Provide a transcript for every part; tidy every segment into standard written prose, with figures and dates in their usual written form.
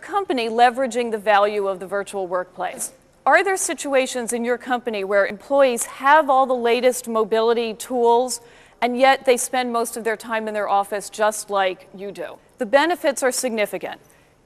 company leveraging the value of the virtual workplace? Are there situations in your company where employees have all the latest mobility tools and yet they spend most of their time in their office just like you do? The benefits are significant.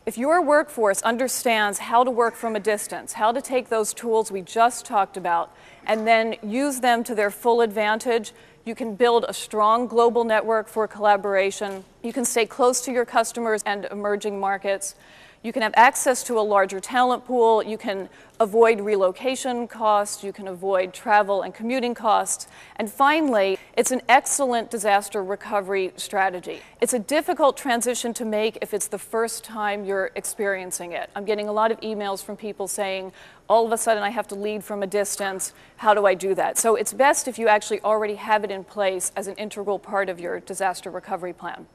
If your workforce understands how to work from a distance, how to take those tools we just talked about and then use them to their full advantage, you can build a strong global network for collaboration. You can stay close to your customers and emerging markets. You can have access to a larger talent pool. You can avoid relocation costs. You can avoid travel and commuting costs. And finally, it's an excellent disaster recovery strategy. It's a difficult transition to make if it's the first time you're experiencing it. I'm getting a lot of emails from people saying, all of a sudden I have to lead from a distance. How do I do that? So it's best if you actually already have it in place as an integral part of your disaster recovery plan.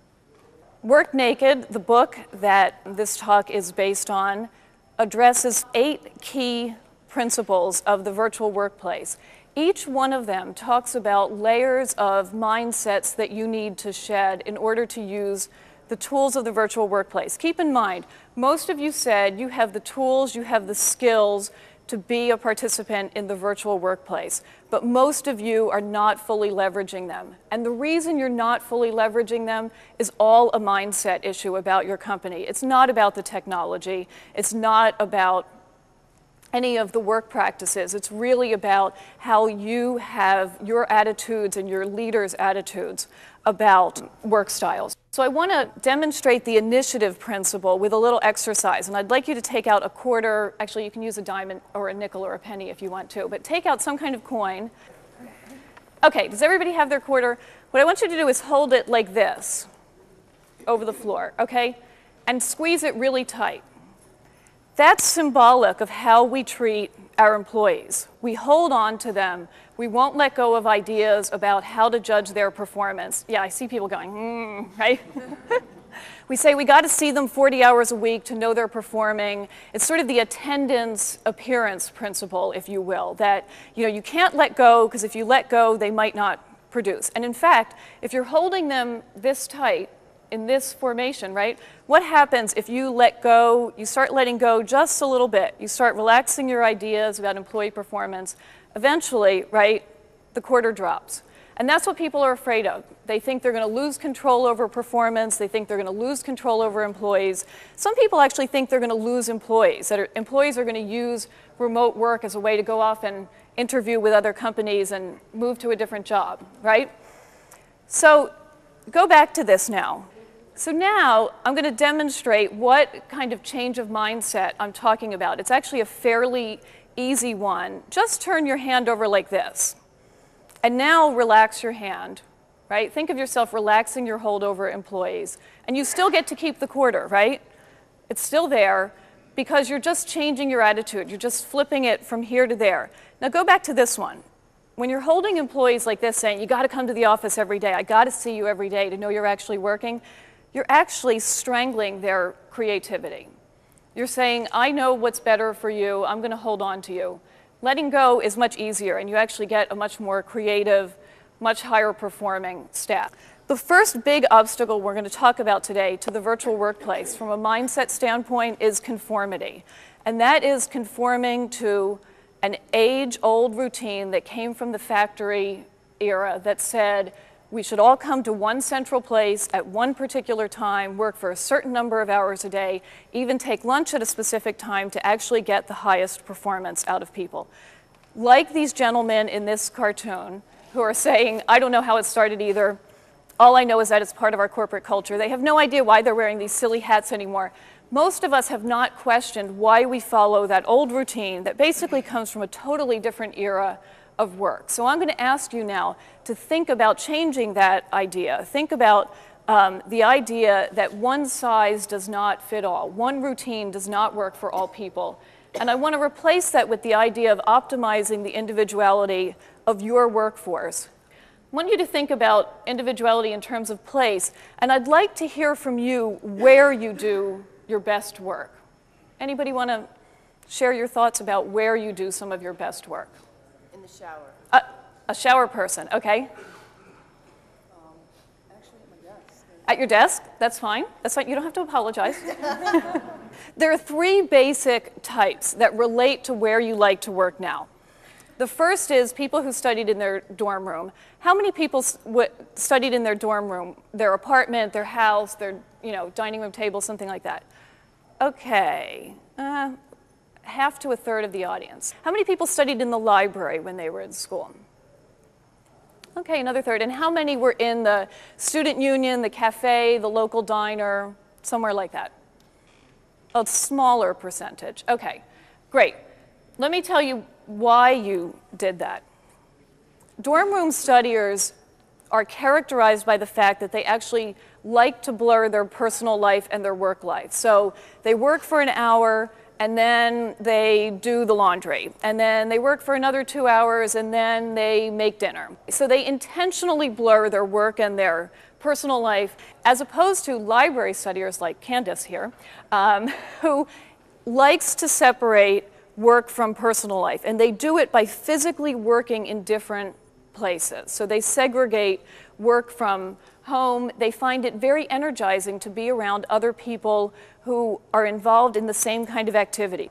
Work Naked, the book that this talk is based on, addresses 8 key principles of the virtual workplace. Each one of them talks about layers of mindsets that you need to shed in order to use the tools of the virtual workplace. Keep in mind, most of you said you have the tools, you have the skills to be a participant in the virtual workplace, but most of you are not fully leveraging them. And the reason you're not fully leveraging them is all a mindset issue about your company. It's not about the technology. It's not about any of the work practices. It's really about how you have your attitudes and your leaders' attitudes about work styles. So I want to demonstrate the initiative principle with a little exercise, and I'd like you to take out a quarter. Actually, you can use a dime or a nickel or a penny if you want to, but take out some kind of coin. Okay, does everybody have their quarter? What I want you to do is hold it like this over the floor, okay? And squeeze it really tight. That's symbolic of how we treat our employees. We hold on to them. We won't let go of ideas about how to judge their performance. Yeah, I see people going, right? We say we got to see them 40 hours a week to know they're performing. It's sort of the attendance appearance principle, if you will, that you can't let go because if you let go, they might not produce. And in fact, if you're holding them this tight, in this formation, right? What happens if you let go, you start letting go just a little bit, you start relaxing your ideas about employee performance, eventually, right, the quarter drops. And that's what people are afraid of. They think they're going to lose control over performance, they think they're going to lose control over employees. Some people actually think they're going to lose employees, that employees are going to use remote work as a way to go off and interview with other companies and move to a different job, right? So go back to this now. So now I'm going to demonstrate what kind of change of mindset I'm talking about. It's actually a fairly easy one. Just turn your hand over like this. And now relax your hand, right? Think of yourself relaxing your hold over employees. And you still get to keep the quarter, right? It's still there because you're just changing your attitude. You're just flipping it from here to there. Now go back to this one. When you're holding employees like this, saying, you got to come to the office every day, I got to see you every day to know you're actually working, you're actually strangling their creativity. You're saying, I know what's better for you, I'm going to hold on to you. Letting go is much easier, and you actually get a much more creative, much higher performing staff. The first big obstacle we're going to talk about today to the virtual workplace from a mindset standpoint is conformity. And that is conforming to an age-old routine that came from the factory era that said, we should all come to one central place at one particular time, work for a certain number of hours a day, even take lunch at a specific time to actually get the highest performance out of people. Like these gentlemen in this cartoon who are saying, I don't know how it started either. All I know is that it's part of our corporate culture. They have no idea why they're wearing these silly hats anymore. Most of us have not questioned why we follow that old routine that basically comes from a totally different era of work. So I'm going to ask you now to think about changing that idea. Think about the idea that one size does not fit all. One routine does not work for all people. And I want to replace that with the idea of optimizing the individuality of your workforce. I want you to think about individuality in terms of place, and I'd like to hear from you where you do your best work. Anybody want to share your thoughts about where you do some of your best work? In the shower. A shower person, okay. Actually, at my desk. At your desk? That's fine. That's fine. You don't have to apologize. There are three basic types that relate to where you like to work now. The first is people who studied in their dorm room. How many people studied in their dorm room, their apartment, their house, their dining room table, something like that? Okay, half to a third of the audience. How many people studied in the library when they were in school? Okay, another third. And how many were in the student union, the cafe, the local diner, somewhere like that? A smaller percentage. Okay, great. Let me tell you why you did that. Dorm room studiers are characterized by the fact that they actually like to blur their personal life and their work life. So they work for an hour, and then they do the laundry, and then they work for another 2 hours, and then they make dinner. So they intentionally blur their work and their personal life, as opposed to library studiers like Candace here, who likes to separate work from personal life, and they do it by physically working in different places. So they segregate work from home. They find it very energizing to be around other people who are involved in the same kind of activity.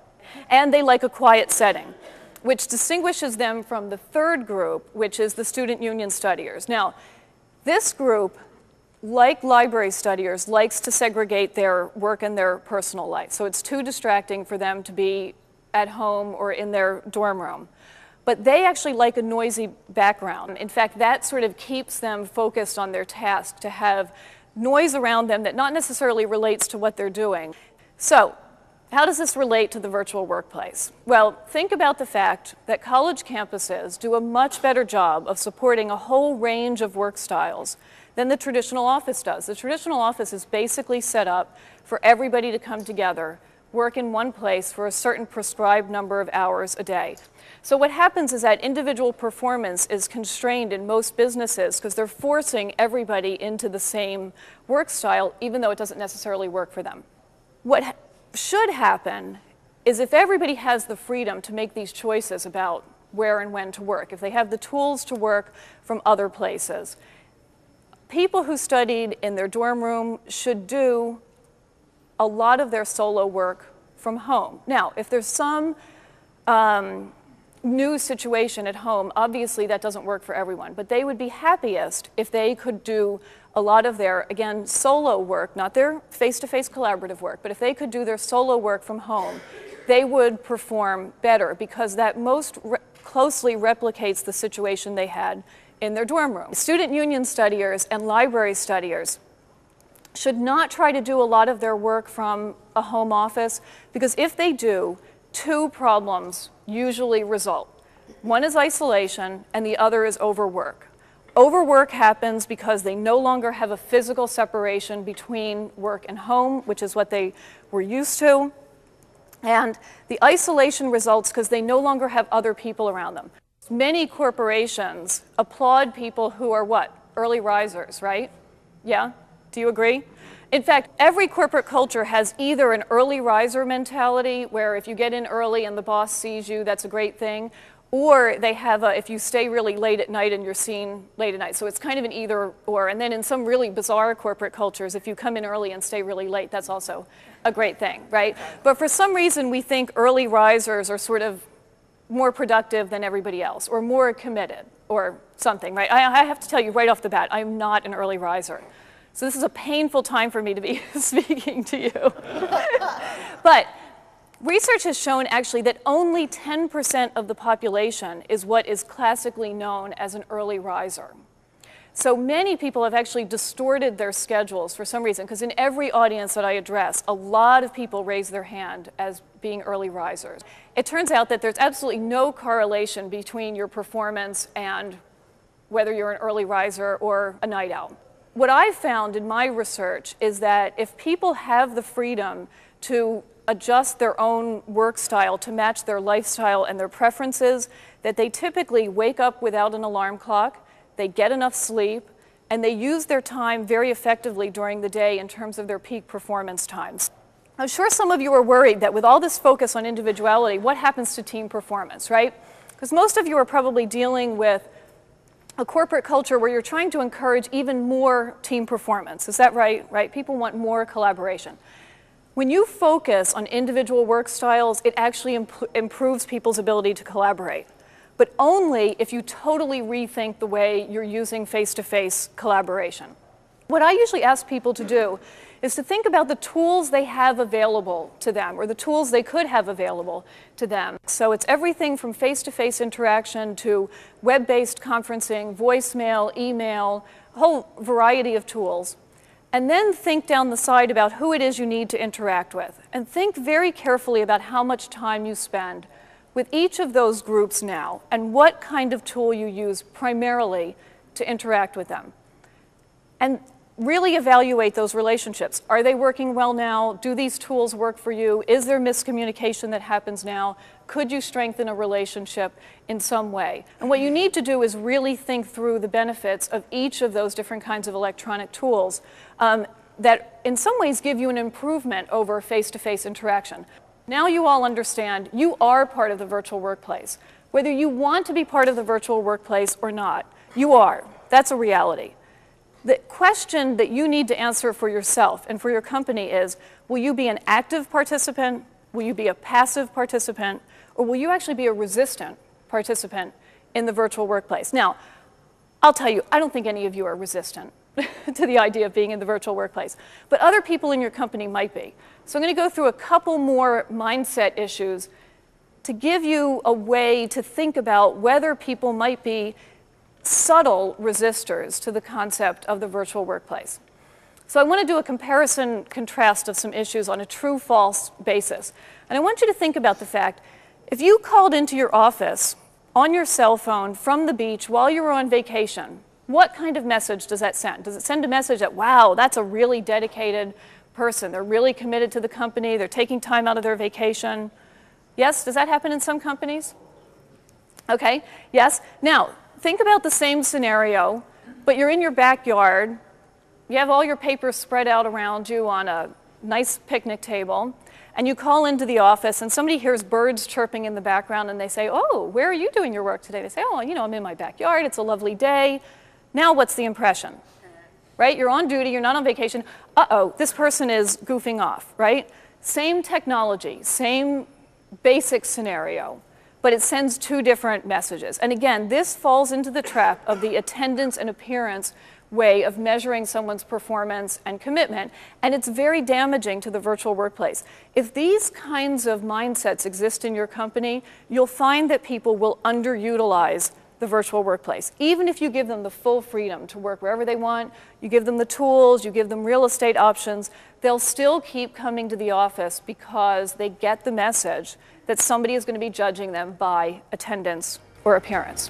And they like a quiet setting, which distinguishes them from the third group, which is the student union studiers. Now, this group, like library studiers, likes to segregate their work and their personal life. So it's too distracting for them to be at home or in their dorm room. But they actually like a noisy background. In fact, that sort of keeps them focused on their task, to have noise around them that not necessarily relates to what they're doing. So, how does this relate to the virtual workplace? Well, think about the fact that college campuses do a much better job of supporting a whole range of work styles than the traditional office does. The traditional office is basically set up for everybody to come together, work in one place for a certain prescribed number of hours a day. So what happens is that individual performance is constrained in most businesses because they're forcing everybody into the same work style, even though it doesn't necessarily work for them. What should happen is if everybody has the freedom to make these choices about where and when to work, if they have the tools to work from other places, people who studied in their dorm room should do a lot of their solo work from home. Now, if there's some new situation at home, obviously that doesn't work for everyone, but they would be happiest if they could do a lot of their, again, solo work, not their face-to-face collaborative work, but if they could do their solo work from home, they would perform better because that most closely replicates the situation they had in their dorm room. Student union studiers and library studiers should not try to do a lot of their work from a home office because if they do, two problems usually result. One is isolation and the other is overwork. Overwork happens because they no longer have a physical separation between work and home, which is what they were used to. And the isolation results because they no longer have other people around them. Many corporations applaud people who are what? Early risers, right? Yeah? Do you agree? In fact, every corporate culture has either an early riser mentality, where if you get in early and the boss sees you, that's a great thing, or they have a, if you stay really late at night and you're seen late at night. So it's kind of an either or. And then in some really bizarre corporate cultures, if you come in early and stay really late, that's also a great thing, right? But for some reason, we think early risers are sort of more productive than everybody else, or more committed, or something, right? I have to tell you right off the bat, I'm not an early riser. So this is a painful time for me to be speaking to you. But research has shown actually that only 10% of the population is what is classically known as an early riser. So many people have actually distorted their schedules for some reason, because in every audience that I address, a lot of people raise their hand as being early risers. It turns out that there's absolutely no correlation between your performance and whether you're an early riser or a night owl. What I've found in my research is that if people have the freedom to adjust their own work style to match their lifestyle and their preferences, that they typically wake up without an alarm clock, they get enough sleep, and they use their time very effectively during the day in terms of their peak performance times. I'm sure some of you are worried that with all this focus on individuality, what happens to team performance, right? Because most of you are probably dealing with a corporate culture where you're trying to encourage even more team performance. Is that right? Right? People want more collaboration. When you focus on individual work styles, it actually improves people's ability to collaborate, but only if you totally rethink the way you're using face-to-face collaboration. What I usually ask people to do is to think about the tools they have available to them, or the tools they could have available to them. So it's everything from face-to-face interaction to web-based conferencing, voicemail, email, a whole variety of tools. And then think down the side about who it is you need to interact with. And think very carefully about how much time you spend with each of those groups now, and what kind of tool you use primarily to interact with them. And really evaluate those relationships. Are they working well now? Do these tools work for you? Is there miscommunication that happens now? Could you strengthen a relationship in some way? And what you need to do is really think through the benefits of each of those different kinds of electronic tools that in some ways give you an improvement over face-to-face interaction. Now you all understand you are part of the virtual workplace. Whether you want to be part of the virtual workplace or not, you are. That's a reality. The question that you need to answer for yourself and for your company is, will you be an active participant, will you be a passive participant, or will you actually be a resistant participant in the virtual workplace? Now, I'll tell you, I don't think any of you are resistant to the idea of being in the virtual workplace, but other people in your company might be. So I'm going to go through a couple more mindset issues to give you a way to think about whether people might be subtle resistors to the concept of the virtual workplace. So I want to do a comparison contrast of some issues on a true-false basis. And I want you to think about the fact, if you called into your office on your cell phone from the beach while you were on vacation, what kind of message does that send? Does it send a message that, wow, that's a really dedicated person, they're really committed to the company, they're taking time out of their vacation? Yes, does that happen in some companies? Okay, yes. Now, think about the same scenario, but you're in your backyard, you have all your papers spread out around you on a nice picnic table, and you call into the office and somebody hears birds chirping in the background and they say, oh, where are you doing your work today? They say, oh, you know, I'm in my backyard, it's a lovely day. Now what's the impression? Right? You're on duty, you're not on vacation. Uh-oh, this person is goofing off, right? Same technology, same basic scenario, but it sends two different messages. And again, this falls into the trap of the attendance and appearance way of measuring someone's performance and commitment, and it's very damaging to the virtual workplace. If these kinds of mindsets exist in your company, you'll find that people will underutilize the virtual workplace. Even if you give them the full freedom to work wherever they want, you give them the tools, you give them real estate options, they'll still keep coming to the office because they get the message that somebody is going to be judging them by attendance or appearance.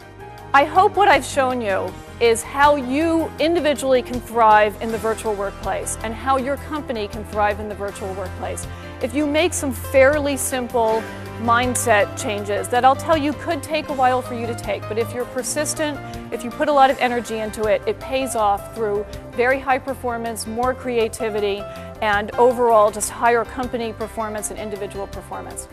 I hope what I've shown you is how you individually can thrive in the virtual workplace and how your company can thrive in the virtual workplace. If you make some fairly simple mindset changes that I'll tell you could take a while for you to take, but if you're persistent, if you put a lot of energy into it, it pays off through very high performance, more creativity, and overall just higher company performance and individual performance.